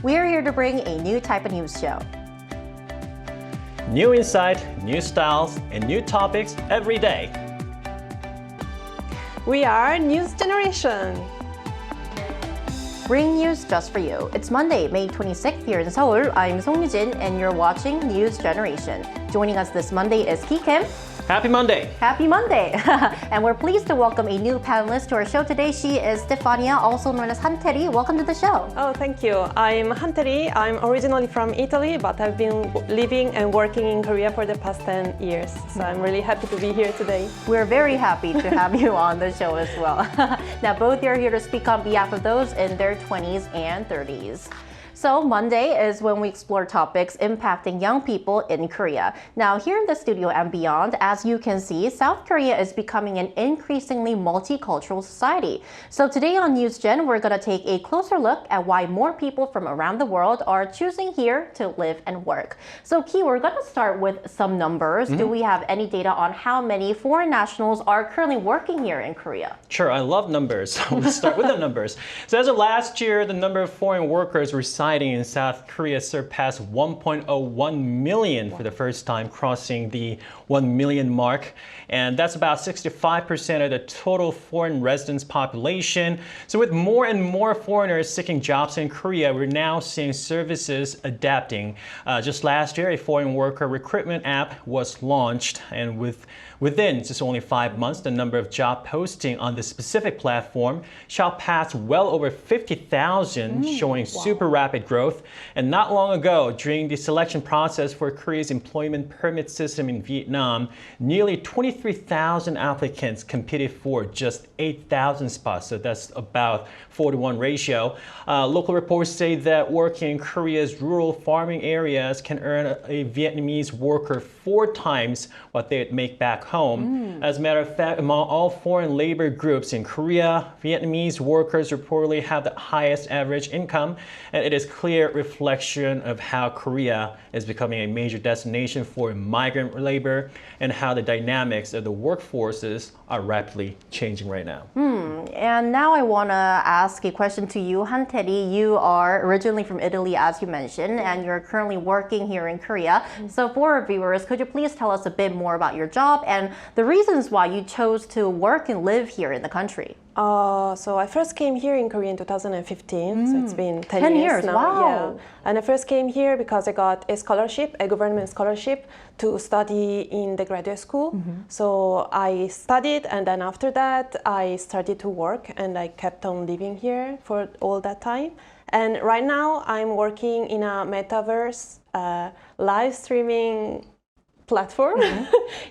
We are here to bring a new type of news show. New insight, new styles, and new topics every day. We are News Generation. Bring news just for you. It's Monday, May 26th here in Seoul. I'm Song Yujin and you're watching News Generation. Joining us this Monday is Ki Kim. Happy Monday! Happy Monday! And we're pleased to welcome a new panelist to our show today. She is Stefania, also known as Hanteri. Welcome to the show. Oh, thank you. I'm Hanteri. I'm originally from Italy, but I've been living and working in Korea for the past 10 years. So I'm really happy to be here today. We're very happy to have you on the show as well. Now, both are here to speak on behalf of those in their 20s and 30s. So Monday is when we explore topics impacting young people in Korea. Now here in the studio and beyond, as you can see, South Korea is becoming an increasingly multicultural society. So today on News Gen, we're going to take a closer look at why more people from around the world are choosing here to live and work. So Ki, we're going to start with some numbers. Do we have any data on how many foreign nationals are currently working here in Korea? Sure, I love numbers. Let's start with the numbers. So as of last year, the number of foreign workers residing in South Korea surpassed 1.01 million for the first time, crossing the 1 million mark. And that's about 65% of the total foreign residents population. So with more and more foreigners seeking jobs in Korea, we're now seeing services adapting. Just last year, a foreign worker recruitment app was launched, and within just only 5 months, the number of job posting on the specific platform shall pass well over 50,000, showing super rapid growth. And not long ago, during the selection process for Korea's employment permit system in Vietnam, nearly 23,000 applicants competed for just 8,000 spots. So that's about 4-to-1 ratio. Local reports say that working in Korea's rural farming areas can earn a Vietnamese worker 4 times what they'd make back home. As a matter of fact, among all foreign labor groups in Korea, Vietnamese workers reportedly have the highest average income, and it is a clear reflection of how Korea is becoming a major destination for migrant labor and how the dynamics of the workforces are rapidly changing right now. And now I want to ask a question to you, Hanteri. You are originally from Italy, as you mentioned, and you're currently working here in Korea. So for our viewers, could you please tell us a bit more about your job and the reasons why you chose to work and live here in the country? So I first came here in Korea in 2015, so it's been 10 years now. wow. Yeah. And I first came here because I got a scholarship, a government scholarship, to study in the graduate school. So I studied, and then after that, I started to work, and I kept on living here for all that time. And right now, I'm working in a metaverse live streaming platform.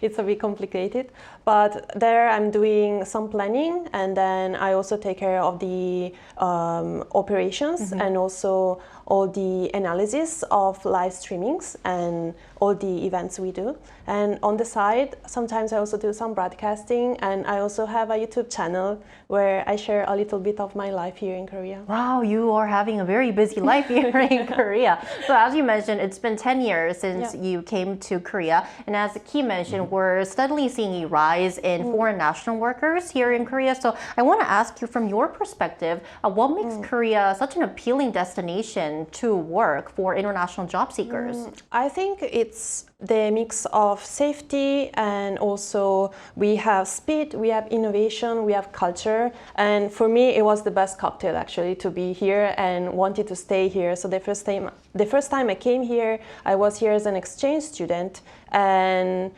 It's a bit complicated, but there I'm doing some planning, and then I also take care of the operations and also all the analysis of live streamings and all the events we do. And on the side, sometimes I also do some broadcasting, and I also have a YouTube channel where I share a little bit of my life here in Korea. Wow, you are having a very busy life here in Korea. So as you mentioned, it's been 10 years since you came to Korea. And as Ki mentioned, we're steadily seeing a rise in foreign national workers here in Korea. So I want to ask you, from your perspective, what makes Korea such an appealing destination to work for international job seekers? I think it's the mix of safety, and also we have speed, we have innovation, we have culture. And for me, it was the best cocktail actually to be here and wanted to stay here. So the first time I came here, I was here as an exchange student, and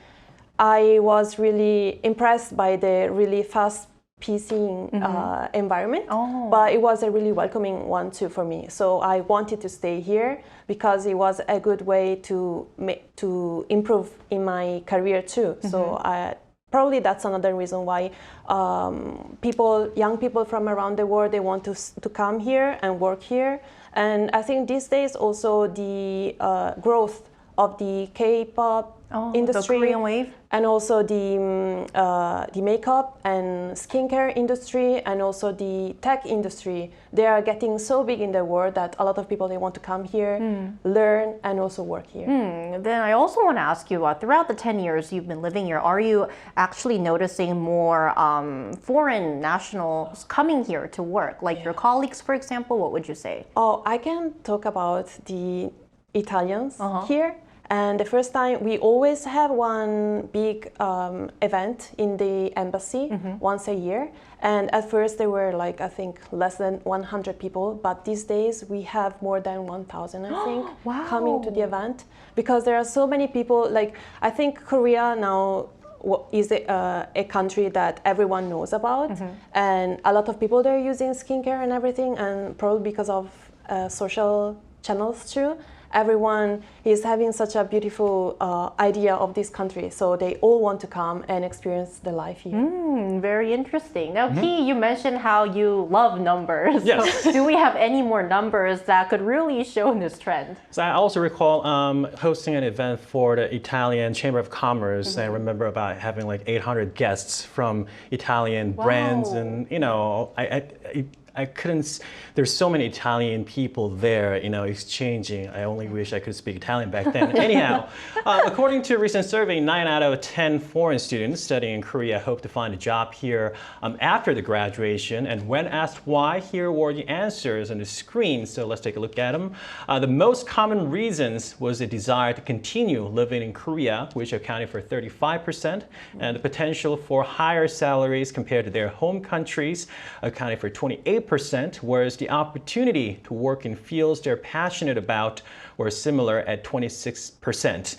I was really impressed by the really fast pacing environment, but it was a really welcoming one too for me. So I wanted to stay here because it was a good way to improve in my career too. So probably that's another reason why young people from around the world, they want to come here and work here. And I think these days also the growth of the K-pop industry, the Korean wave. and also the makeup and skincare industry, and also the tech industry. They are getting so big in the world that a lot of people, they want to come here, learn, and also work here. Then I also want to ask you, throughout the 10 years you've been living here, are you actually noticing more foreign nationals coming here to work? Like your colleagues, for example, what would you say? Oh, I can talk about the Italians here. And the first time, we always have one big event in the embassy once a year. And at first there were like, I think, less than 100 people. But these days we have more than 1,000, I think, coming to the event. Because there are so many people. Like, I think Korea now is a country that everyone knows about. And a lot of people, they're using skincare and everything. And probably because of social channels too. Everyone is having such a beautiful idea of this country, so they all want to come and experience the life here. Very interesting. Now, Ki, you mentioned how you love numbers. Yes. So do we have any more numbers that could really show this trend? So I also recall hosting an event for the Italian Chamber of Commerce. I remember about having like 800 guests from Italian brands, and I couldn't. There's so many Italian people there, exchanging. I only wish I could speak Italian back then. Anyhow, according to a recent survey, 9 out of 10 foreign students studying in Korea hope to find a job here after the graduation. And when asked why, here were the answers on the screen. So let's take a look at them. The most common reasons was a desire to continue living in Korea, which accounted for 35%, and the potential for higher salaries compared to their home countries accounted for 28%, whereas the opportunity to work in fields they're passionate about were similar at 26%.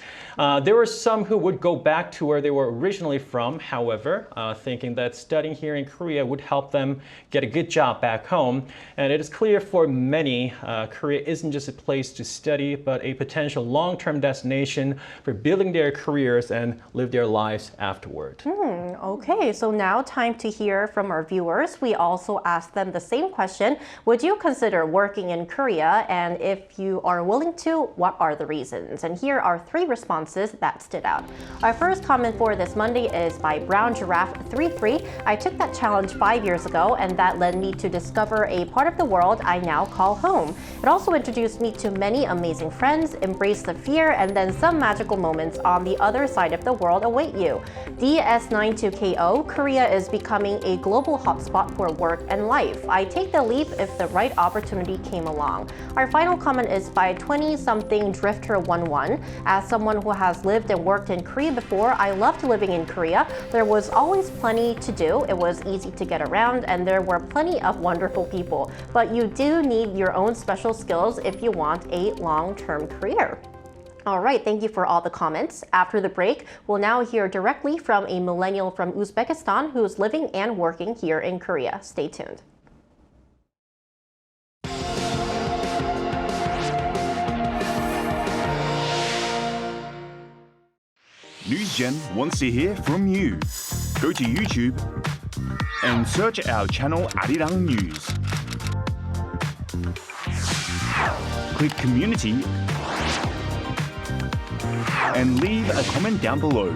There were some who would go back to where they were originally from, however, thinking that studying here in Korea would help them get a good job back home. And it is clear for many, Korea isn't just a place to study, but a potential long-term destination for building their careers and live their lives afterward. Okay, so now time to hear from our viewers. We also asked them the same question. Would you consider working in Korea? And if you are willing to, what are the reasons? And here are 3 responses that stood out. Our first comment for this Monday is by Brown Giraffe 33. I took that challenge 5 years ago, and that led me to discover a part of the world I now call home. It also introduced me to many amazing friends, embraced the fear, and then some magical moments on the other side of the world await you. DS92KO, Korea is becoming a global hotspot for work and life. I take the leap if the right opportunity came along. Our final comment is by 20-something Drifter11. As someone who has lived and worked in Korea before, I loved living in Korea. There was always plenty to do. It was easy to get around, and there were plenty of wonderful people. But you do need your own special skills if you want a long-term career. All right, thank you for all the comments. After the break, we'll now hear directly from a millennial from Uzbekistan who's living and working here in Korea. Stay tuned. NewsGen wants to hear from you. Go to YouTube and search our channel Arirang.News. Click Community and leave a comment down below.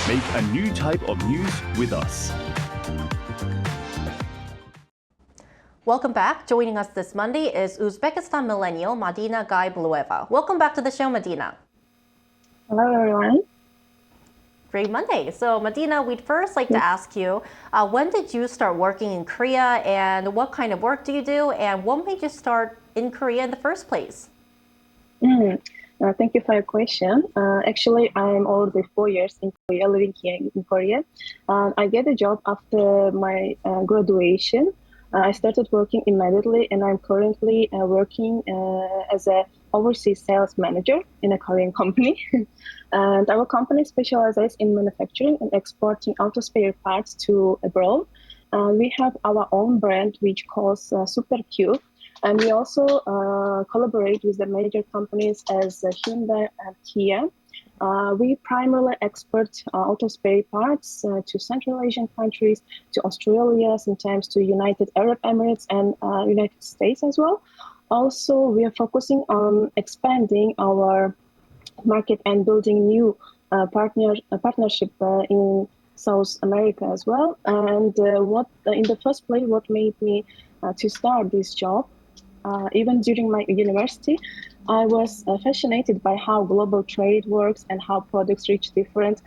Make a new type of news with us. Welcome back. Joining us this Monday is Uzbekistan millennial Madina Gaiblueva. Welcome back to the show, Madina. Hello, everyone. Great Monday. So Madina, we'd first like to ask you, when did you start working in Korea, and what kind of work do you do, and what made you start in Korea in the first place? Thank you for your question. Actually, I'm already 4 years in Korea, living here in Korea. I get a job after my graduation. I started working immediately, and I'm currently working as an overseas sales manager in a Korean company. And our company specializes in manufacturing and exporting auto spare parts to abroad. We have our own brand, which calls Super Q. And we also collaborate with the major companies as Hyundai and Kia. We primarily export auto spare parts to Central Asian countries, to Australia, sometimes to United Arab Emirates and United States as well. Also, we are focusing on expanding our market and building new a partnership in South America as well. And what in the first place, what made me to start this job, even during my university, I was fascinated by how global trade works and how products reach different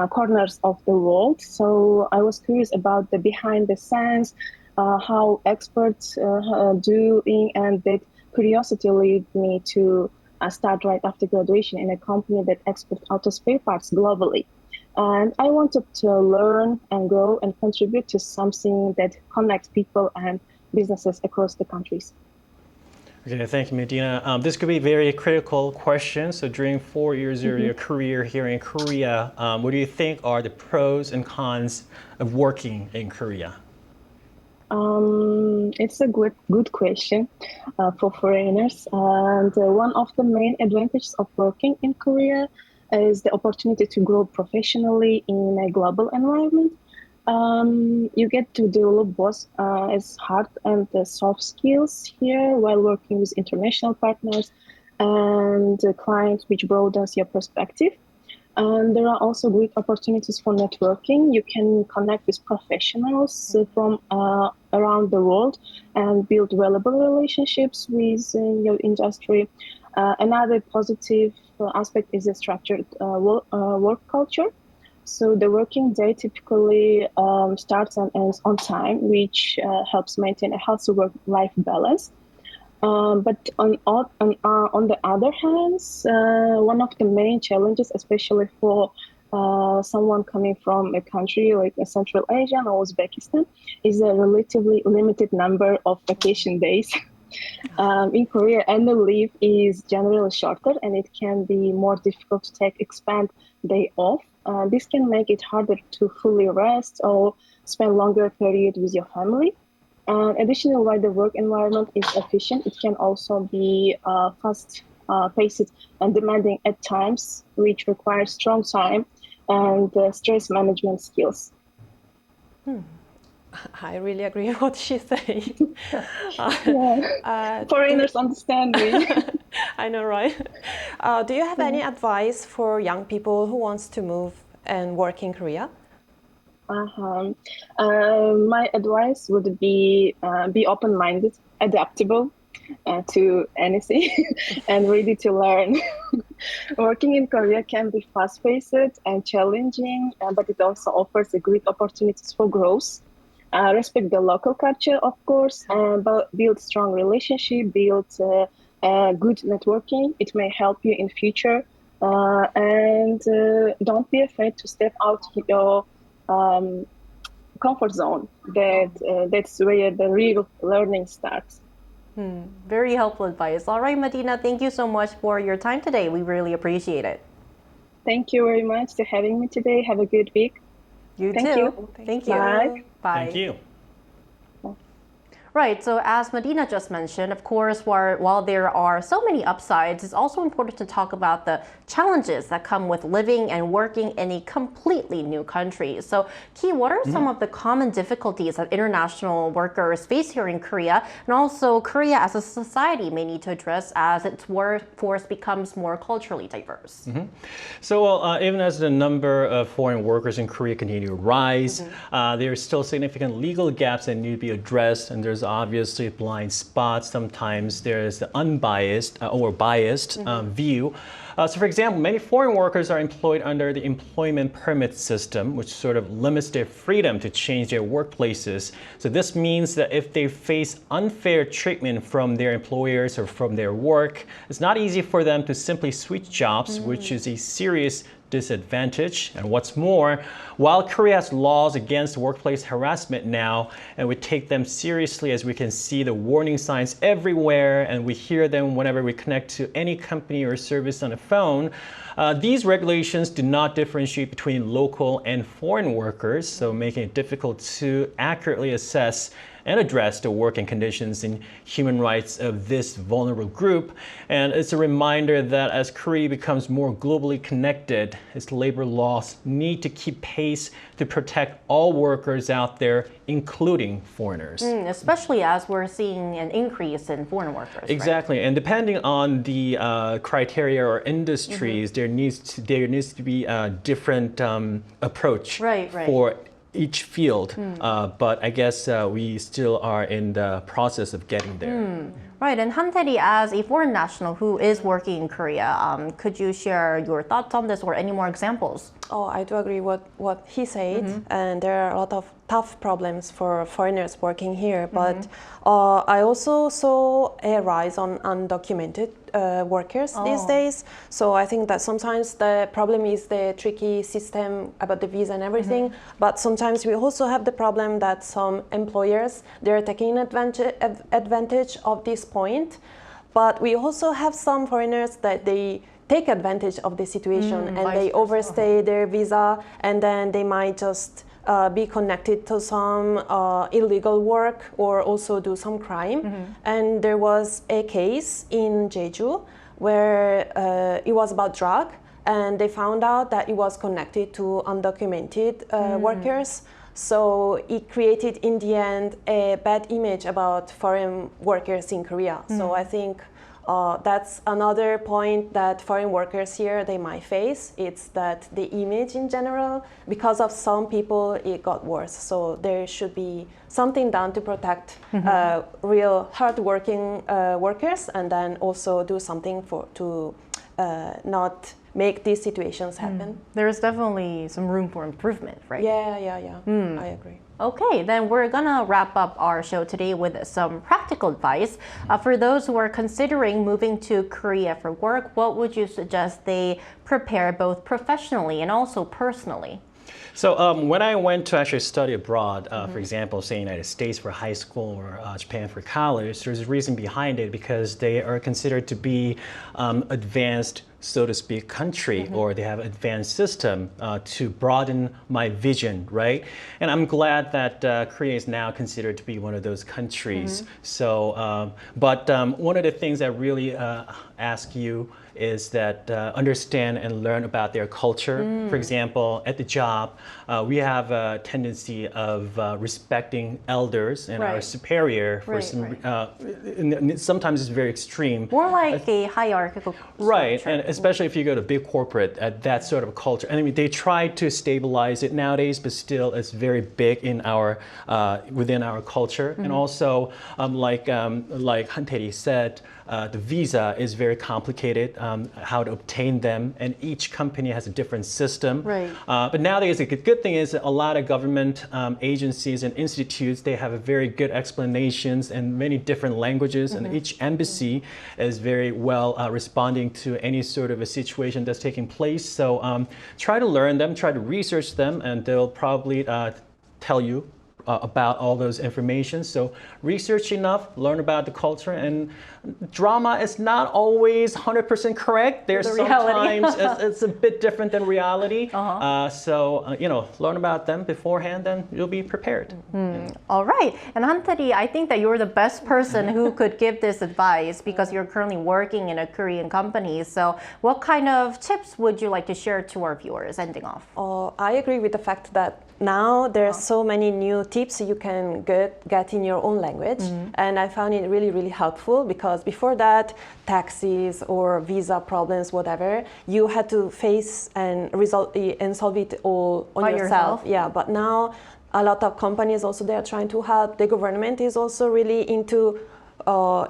corners of the world. So I was curious about the behind the scenes, how experts doing, and that curiosity led me to start right after graduation in a company that exports auto spare parts globally. And I wanted to learn and grow and contribute to something that connects people and businesses across the countries. Okay, thank you, Medina. This could be a very critical question. So during 4 years of your career here in Korea, what do you think are the pros and cons of working in Korea? It's a good question for foreigners. And one of the main advantages of working in Korea is the opportunity to grow professionally in a global environment. You get to develop both as hard and soft skills here while working with international partners and clients, which broadens your perspective. And there are also great opportunities for networking. You can connect with professionals from around the world and build valuable relationships with your industry. Another positive aspect is the structured work culture. So the working day typically starts and ends on time, which helps maintain a healthy work-life balance. But on the other hand, one of the main challenges, especially for someone coming from a country like Central Asia or Uzbekistan, is a relatively limited number of vacation days. In Korea, annual leave is generally shorter, and it can be more difficult to take expand day off. This can make it harder to fully rest or spend longer period with your family. Additionally, while the work environment is efficient, it can also be fast-paced and demanding at times, which requires strong time and stress management skills. I really agree with what she's saying. Foreigners understand me. I know, right? Do you have any advice for young people who wants to move and work in Korea? My advice would be open-minded, adaptable to anything, and ready to learn. Working in Korea can be fast-paced and challenging, but it also offers a great opportunities for growth. Respect the local culture, of course, but build strong relationship, build good networking. It may help you in future, and don't be afraid to step out your comfort zone. That's where the real learning starts. Very helpful advice. All right, Medina, thank you so much for your time today. We really appreciate it. Thank you very much for having me today. Have a good week. You Thank too. you. Thank you. Bye. Bye. Thank you. Right, so as Medina just mentioned, of course, while there are so many upsides, it's also important to talk about the challenges that come with living and working in a completely new country. So, Ki, what are some of the common difficulties that international workers face here in Korea, and also Korea as a society may need to address as its workforce becomes more culturally diverse? So, even as the number of foreign workers in Korea continue to rise, there are still significant legal gaps that need to be addressed, and there's obviously blind spots. Sometimes there's the unbiased or biased view. So for example, many foreign workers are employed under the employment permit system, which sort of limits their freedom to change their workplaces. So this means that if they face unfair treatment from their employers or from their work, it's not easy for them to simply switch jobs, which is a serious disadvantage. And what's more, while Korea has laws against workplace harassment now, and we take them seriously as we can see the warning signs everywhere and we hear them whenever we connect to any company or service on the phone, these regulations do not differentiate between local and foreign workers, so making it difficult to accurately assess and address the working conditions and human rights of this vulnerable group. And it's a reminder that as Korea becomes more globally connected, its labor laws need to keep pace to protect all workers out there, including foreigners. Especially as we're seeing an increase in foreign workers. Right? Exactly, and depending on the criteria or industries, there needs to be a different approach for each field. But I guess we still are in the process of getting there. Right, and Han-tae-ri, as a foreign national who is working in Korea, could you share your thoughts on this or any more examples? Oh, I do agree with what he said, and there are a lot of tough problems for foreigners working here. But I also saw a rise on undocumented workers these days. So I think that sometimes the problem is the tricky system about the visa and everything. But sometimes we also have the problem that some employers, they're taking advantage of this point. But we also have some foreigners that they take advantage of the situation and they overstay their visa, and then they might just be connected to some illegal work or also do some crime. And there was a case in Jeju where it was about drug, and they found out that it was connected to undocumented workers. So it created, in the end, a bad image about foreign workers in Korea. So I think that's another point that foreign workers here, they might face. It's that the image in general, because of some people, it got worse. So there should be something done to protect real hardworking workers, and then also do something to not make these situations happen. There is definitely some room for improvement, right? Yeah. I agree. Okay, then we're gonna wrap up our show today with some practical advice. For those who are considering moving to Korea for work, what would you suggest they prepare both professionally and also personally? So when I went to actually study abroad, for example, say United States for high school or Japan for college, there's a reason behind it because they are considered to be advanced, so to speak, country, or they have advanced system to broaden my vision, right? And I'm glad that Korea is now considered to be one of those countries. So, but one of the things I really ask you is that understand and learn about their culture. For example, at the job, we have a tendency of respecting elders and our superior for sometimes it's very extreme. More like a hierarchical Right, structure. and especially if you go to big corporate, that sort of culture. I mean, they try to stabilize it nowadays, but still it's very big in our within our culture. And also, like Han-tae-ri said, the visa is very complicated, how to obtain them, and each company has a different system. Right. But nowadays, the good thing is that a lot of government agencies and institutes, they have a very good explanations in many different languages, and each embassy is very well responding to any sort of a situation that's taking place. So try to learn them, try to research them, and they'll probably tell you about all those information. So research enough, learn about the culture, and drama is not always 100% correct. There's sometimes it's a bit different than reality. So learn about them beforehand, and you'll be prepared. All right, and Han-tae-ri, I think that you're the best person who could give this advice because you're currently working in a Korean company. So what kind of tips would you like to share to our viewers ending off? I agree with the fact that now there's so many new tips you can get in your own language, and I found it really, really helpful because before that, taxes or visa problems, whatever, you had to face and solve it all on yourself. Yeah, but now a lot of companies also, they are trying to help. The government is also really into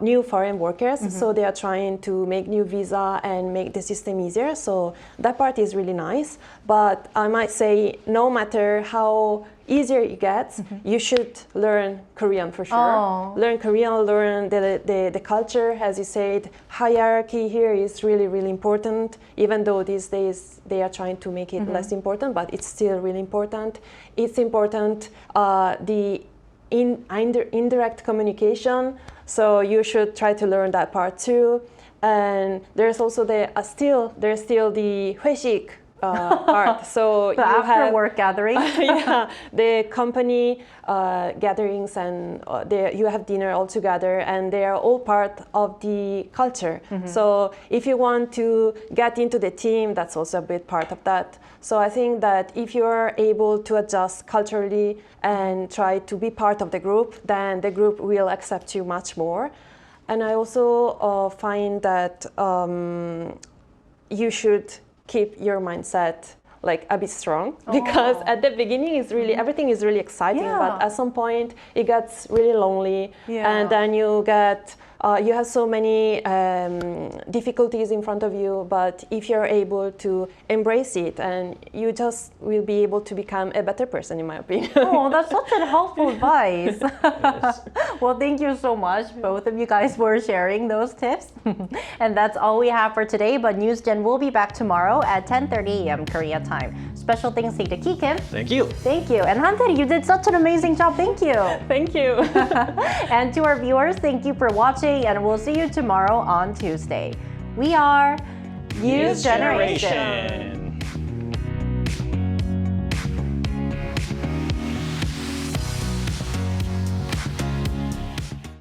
new foreign workers, so they are trying to make new visa and make the system easier. So that part is really nice. But I might say, no matter how easier it gets, you should learn Korean for sure. Learn Korean, learn the culture. As you said, hierarchy here is really, really important. Even though these days they are trying to make it less important, but it's still really important. It's important the indirect communication. So you should try to learn that part too. And there's also there's still the 회식 part. So The after work gathering. yeah, the company gatherings and you have dinner all together, and they are all part of the culture. So if you want to get into the team, that's also a big part of that. So I think that if you are able to adjust culturally and try to be part of the group, then the group will accept you much more. And I also find that you should keep your mindset like a bit strong, because at the beginning it's really everything is really exciting, but at some point it gets really lonely, and then you get you have so many difficulties in front of you. But if you're able to embrace it, and you just will be able to become a better person, in my opinion. Oh, that's such a helpful advice. Well, thank you so much, both of you guys, for sharing those tips. And that's all we have for today, but NewsGen will be back tomorrow at 10:30 a.m. Korea time. Special thanks to Kikim. Thank you. Thank you. And Hanteri, you did such an amazing job. Thank you. Thank you. And to our viewers, thank you for watching, and we'll see you tomorrow on Tuesday. We are News Generation.